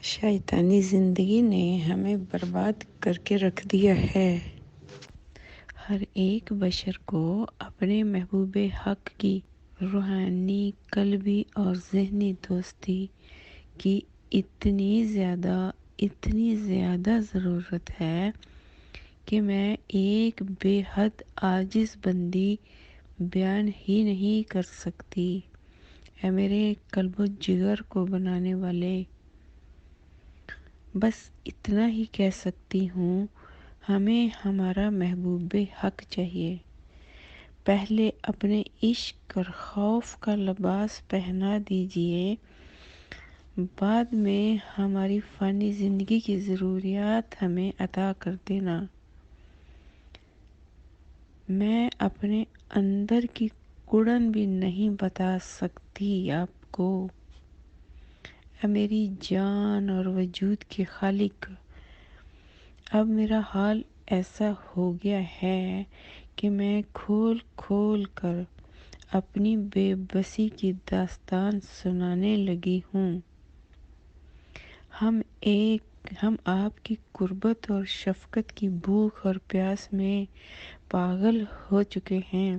شیطانی زندگی نے ہمیں برباد کر کے رکھ دیا ہے۔ ہر ایک بشر کو اپنے محبوب حق کی روحانی، قلبی اور ذہنی دوستی کی اتنی زیادہ ضرورت ہے کہ میں ایک بے حد عاجز بندی بیان ہی نہیں کر سکتی۔ اے میرے قلب و جگر کو بنانے والے، بس اتنا ہی کہہ سکتی ہوں، ہمیں ہمارا محبوب حق چاہیے۔ پہلے اپنے عشق اور خوف کا لباس پہنا دیجئے، بعد میں ہماری فانی زندگی کی ضروریات ہمیں عطا کر دینا۔ میں اپنے اندر کی کڑن بھی نہیں بتا سکتی آپ کو۔ اے میری جان اور وجود کے خالق، اب میرا حال ایسا ہو گیا ہے کہ میں کھول کھول کر اپنی بے بسی کی داستان سنانے لگی ہوں۔ ہم آپ کی قربت اور شفقت کی بھوک اور پیاس میں پاگل ہو چکے ہیں۔